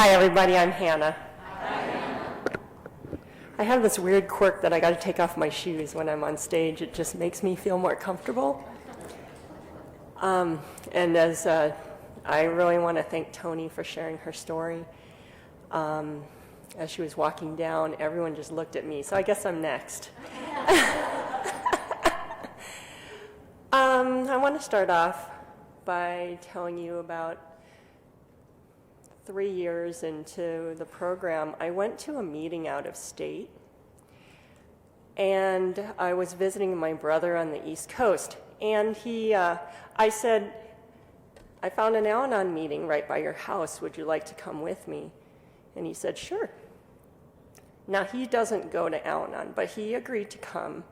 Hi everybody, I'm Hannah. I have this weird quirk that I got to take off my shoes when I'm on stage. It just makes me feel more comfortable. And as I really want to thank Tony for sharing her story. As she was walking down, everyone just looked at me, so I guess I'm next. I want to start off by telling you about 3 years into the program, I went to a meeting out of state, and I was visiting my brother on the East Coast, and I said, I found an Al-Anon meeting right by your house. Would you like to come with me? And he said, sure. Now, he doesn't go to Al-Anon, but he agreed to come.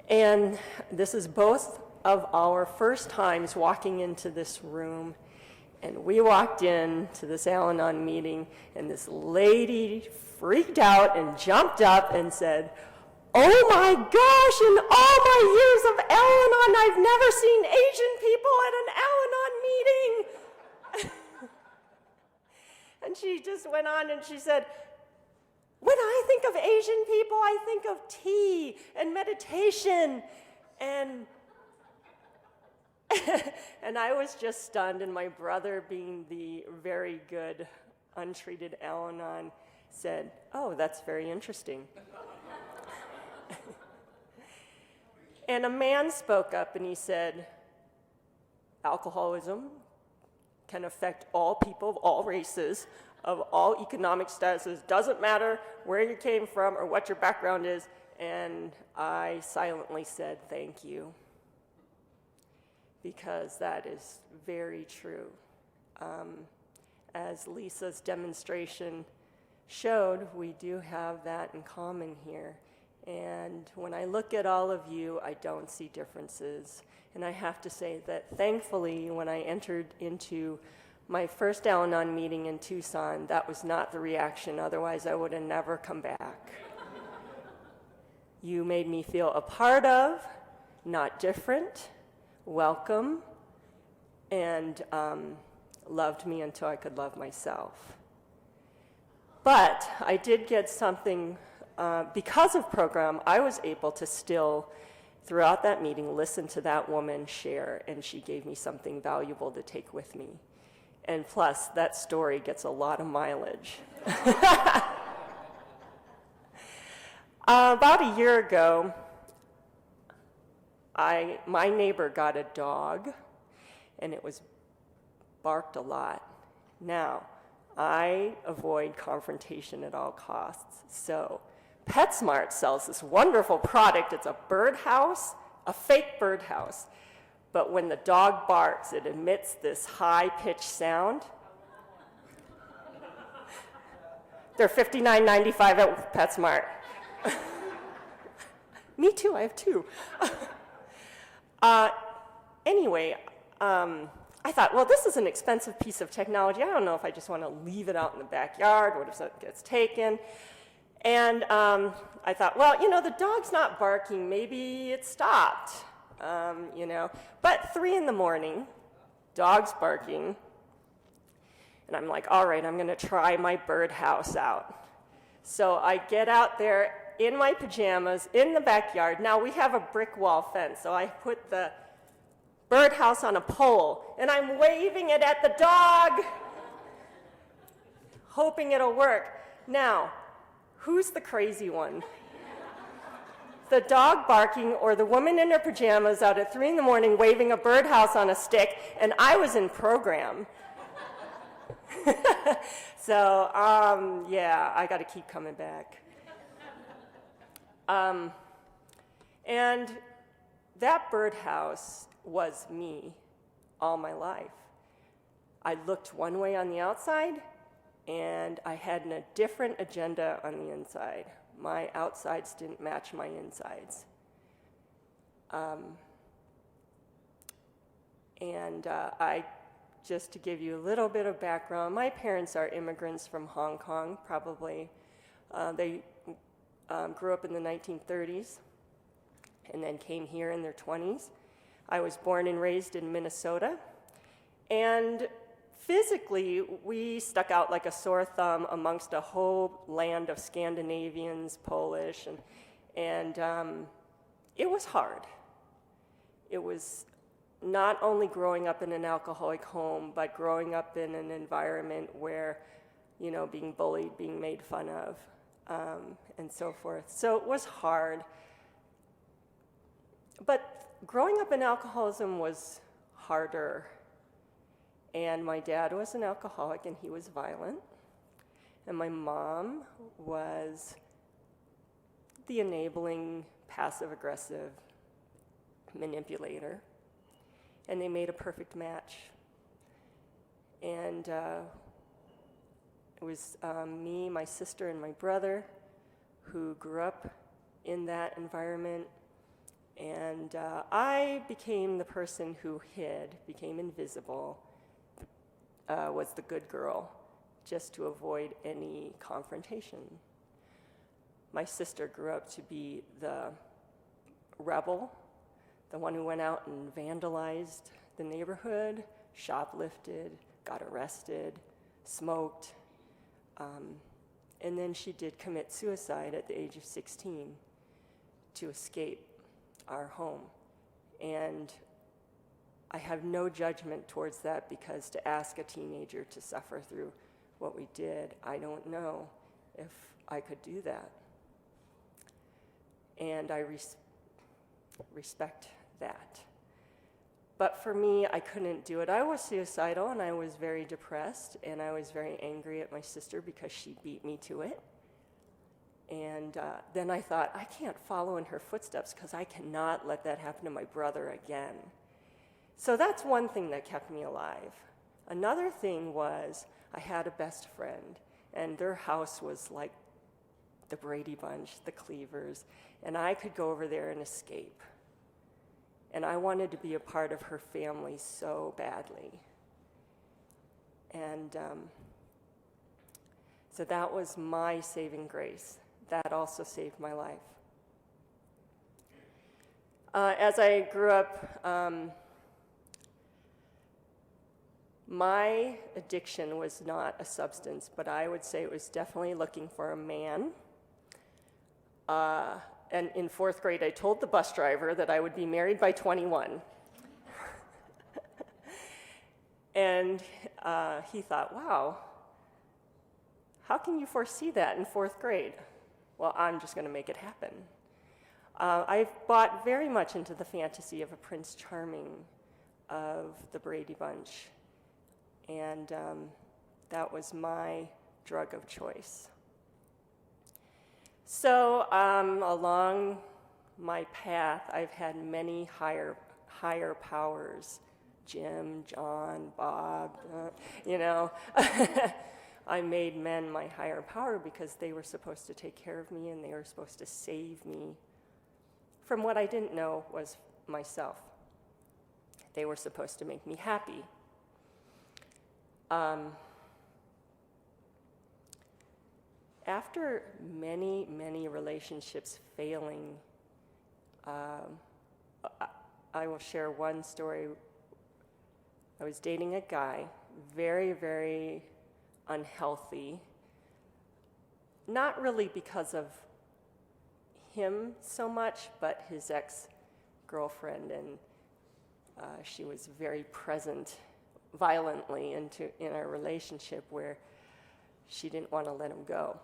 And this is both of our first times walking into this room. And we walked in to this Al-Anon meeting, and this lady freaked out and jumped up and said, oh my gosh, in all my years of Al-Anon, I've never seen Asian people at an Al-Anon meeting. And she just went on and she said, when I think of Asian people, I think of tea and meditation. And and I was just stunned, and my brother, being the very good, untreated Al-Anon, said, oh, that's very interesting. And a man spoke up and he said, alcoholism can affect all people of all races, of all economic statuses, doesn't matter where you came from or what your background is. And I silently said, thank you. Because that is very true. As Lisa's demonstration showed, we do have that in common here. And when I look at all of you, I don't see differences. And I have to say that thankfully, when I entered into my first Al-Anon meeting in Tucson, that was not the reaction. Otherwise, I would have never come back. You made me feel a part of, not different, welcome, and loved me until I could love myself. But I did get something, because of program, I was able to still, throughout that meeting, listen to that woman share, and she gave me something valuable to take with me. And plus, that story gets a lot of mileage. About a year ago, my neighbor got a dog, and it was barked a lot. Now, I avoid confrontation at all costs. So PetSmart sells this wonderful product. It's a birdhouse, a fake birdhouse. But when the dog barks, it emits this high-pitched sound. They're $59.95 at PetSmart. Me too, I have two. Anyway, I thought, well, this is an expensive piece of technology. I don't know if I just want to leave it out in the backyard. What if something gets taken? And I thought, well, you know, the dog's not barking. Maybe it stopped, you know. But 3 in the morning, dog's barking. And I'm like, all right, I'm going to try my birdhouse out. So I get out there in my pajamas in the backyard. Now, we have a brick wall fence, so I put the birdhouse on a pole, and I'm waving it at the dog, hoping it'll work. Now, who's the crazy one? The dog barking or the woman in her pajamas out at 3 in the morning waving a birdhouse on a stick, and I was in program. So, yeah, I got to keep coming back. And that birdhouse was me all my life. I looked one way on the outside, and I had a different agenda on the inside. My outsides didn't match my insides. Just to give you a little bit of background, my parents are immigrants from Hong Kong, probably. They grew up in the 1930s and then came here in their 20s. I was born and raised in Minnesota. And physically, we stuck out like a sore thumb amongst a whole land of Scandinavians, Polish, and it was hard. It was not only growing up in an alcoholic home, but growing up in an environment where, being bullied, being made fun of, and so forth. So it was hard. But growing up in alcoholism was harder. And my dad was an alcoholic, and he was violent. And my mom was the enabling, passive-aggressive manipulator. And they made a perfect match. And it was me, my sister, and my brother who grew up in that environment. And I became the person who hid, became invisible, was the good girl, just to avoid any confrontation. My sister grew up to be the rebel, the one who went out and vandalized the neighborhood, shoplifted, got arrested, smoked, and then she did commit suicide at the age of 16 to escape our home. And I have no judgment towards that, because to ask a teenager to suffer through what we did, I don't know if I could do that. And I respect that. But for me, I couldn't do it. I was suicidal, and I was very depressed, and I was very angry at my sister because she beat me to it. And then I thought, I can't follow in her footsteps because I cannot let that happen to my brother again. So that's one thing that kept me alive. Another thing was I had a best friend, and their house was like the Brady Bunch, the Cleavers, and I could go over there and escape. And I wanted to be a part of her family so badly. And so that was my saving grace. That also saved my life. As I grew up, my addiction was not a substance, but I would say it was definitely looking for a man. And in 4th grade, I told the bus driver that I would be married by 21. And he thought, wow, how can you foresee that in 4th grade? Well, I'm just going to make it happen. I've bought very much into the fantasy of a Prince Charming of the Brady Bunch. And that was my drug of choice. So along my path, I've had many higher powers. Jim, John, Bob, I made men my higher power because they were supposed to take care of me, and they were supposed to save me from what I didn't know was myself. They were supposed to make me happy. After many, many relationships failing, I will share one story. I was dating a guy, very, very unhealthy, not really because of him so much, but his ex-girlfriend, and she was very present violently in our relationship where she didn't want to let him go.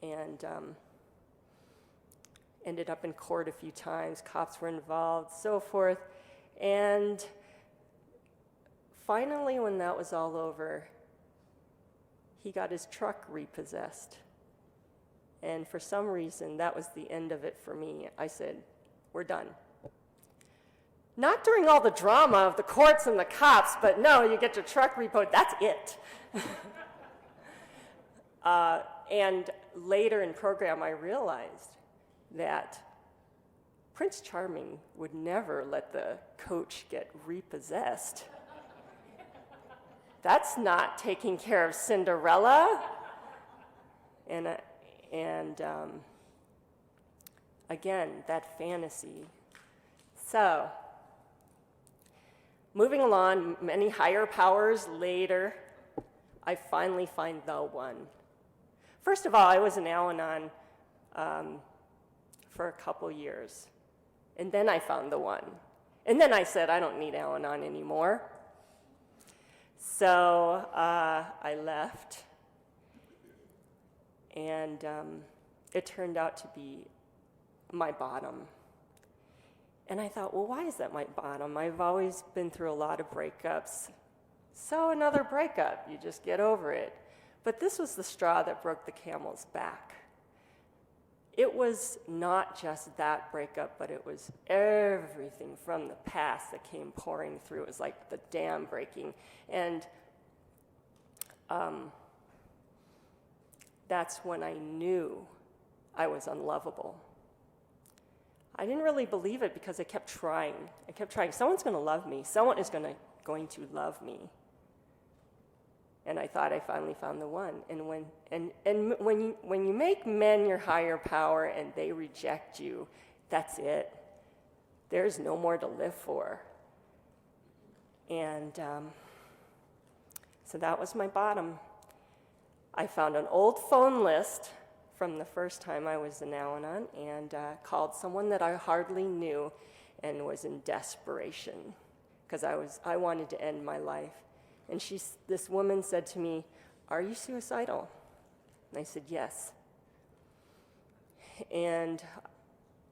And ended up in court a few times, cops were involved, so forth. And finally, when that was all over, he got his truck repossessed. And for some reason, that was the end of it for me. I said, we're done. Not during all the drama of the courts and the cops, but no, you get your truck repoed, that's it. And later in program, I realized that Prince Charming would never let the coach get repossessed. That's not taking care of Cinderella. And again, that fantasy. So, moving along, many higher powers later, I finally find the one. First of all, I was in Al-Anon for a couple years. And then I found the one. And then I said, I don't need Al-Anon anymore. So I left. And it turned out to be my bottom. And I thought, well, why is that my bottom? I've always been through a lot of breakups. So another breakup, you just get over it. But this was the straw that broke the camel's back. It was not just that breakup, but it was everything from the past that came pouring through. It was like the dam breaking. And that's when I knew I was unlovable. I didn't really believe it because I kept trying. Someone's going to love me. Someone is going to love me. And I thought I finally found the one. And when you make men your higher power and they reject you, that's it. There's no more to live for. And so that was my bottom. I found an old phone list from the first time I was in Al-Anon and called someone that I hardly knew and was in desperation because I wanted to end my life. And this woman said to me, "Are you suicidal?" And I said, "Yes." And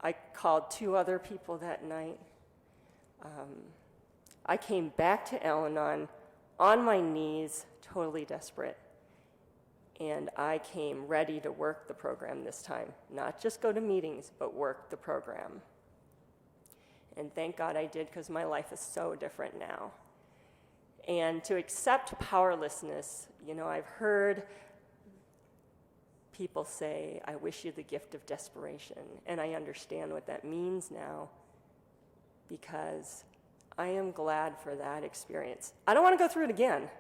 I called 2 other people that night. I came back to Al-Anon on my knees, totally desperate. And I came ready to work the program this time. Not just go to meetings, but work the program. And thank God I did, because my life is so different now. And to accept powerlessness, I've heard people say, "I wish you the gift of desperation." And I understand what that means now, because I am glad for that experience. I don't want to go through it again,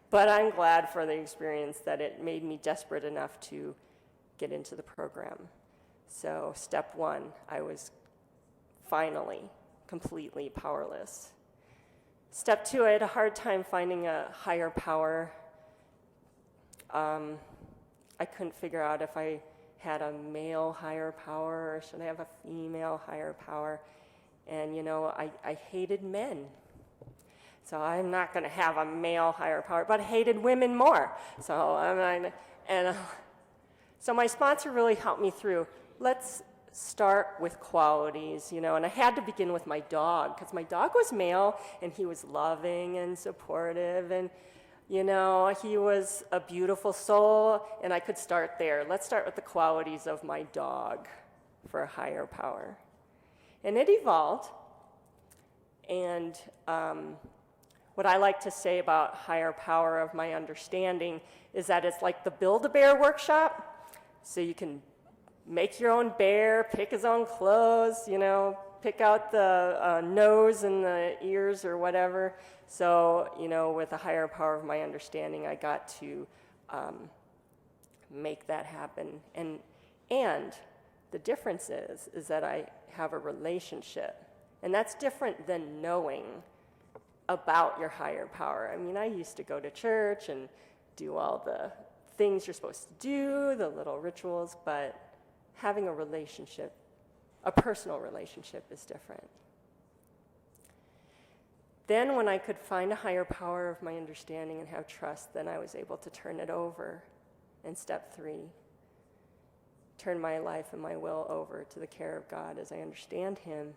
but I'm glad for the experience that it made me desperate enough to get into the program. So step 1, I was finally completely powerless. Step 2, I had a hard time finding a higher power. I couldn't figure out if I had a male higher power or should I have a female higher power. And, I hated men. So I'm not going to have a male higher power, but I hated women more. So so my sponsor really helped me through. Let's start with qualities, and I had to begin with my dog, because my dog was male, and he was loving and supportive, and, he was a beautiful soul, and I could start there. Let's start with the qualities of my dog for a higher power. And it evolved, and what I like to say about higher power of my understanding is that it's like the Build-A-Bear workshop, so you can make your own bear, pick his own clothes, pick out the nose and the ears or whatever. So, with a higher power of my understanding, I got to make that happen. And the difference is that I have a relationship. And that's different than knowing about your higher power. I mean, I used to go to church and do all the things you're supposed to do, the little rituals, but having a relationship, a personal relationship, is different. Then when I could find a higher power of my understanding and have trust, then I was able to turn it over. And step 3, turn my life and my will over to the care of God as I understand Him.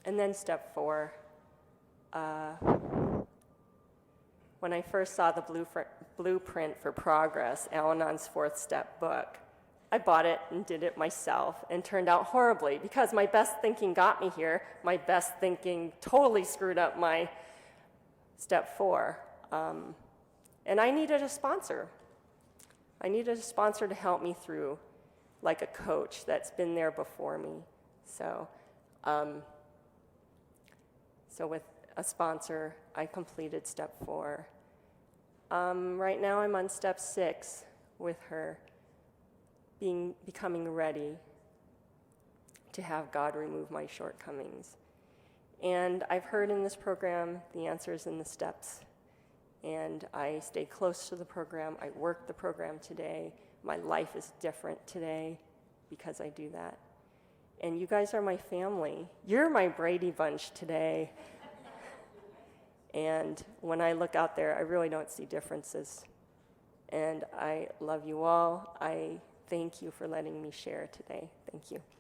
And then step 4, when I first saw the Blueprint for Progress, Al-Anon's 4th step book, I bought it and did it myself, and turned out horribly, because my best thinking got me here. My best thinking totally screwed up my step 4. And I needed a sponsor. I needed a sponsor to help me through, like a coach that's been there before me. So with a sponsor, I completed step 4. Right now I'm on step 6 with her, becoming ready to have God remove my shortcomings. And I've heard in this program the answers in the steps. And I stay close to the program. I work the program today. My life is different today because I do that. And you guys are my family. You're my Brady Bunch today. And when I look out there, I really don't see differences. And I love you all. I thank you for letting me share today. Thank you.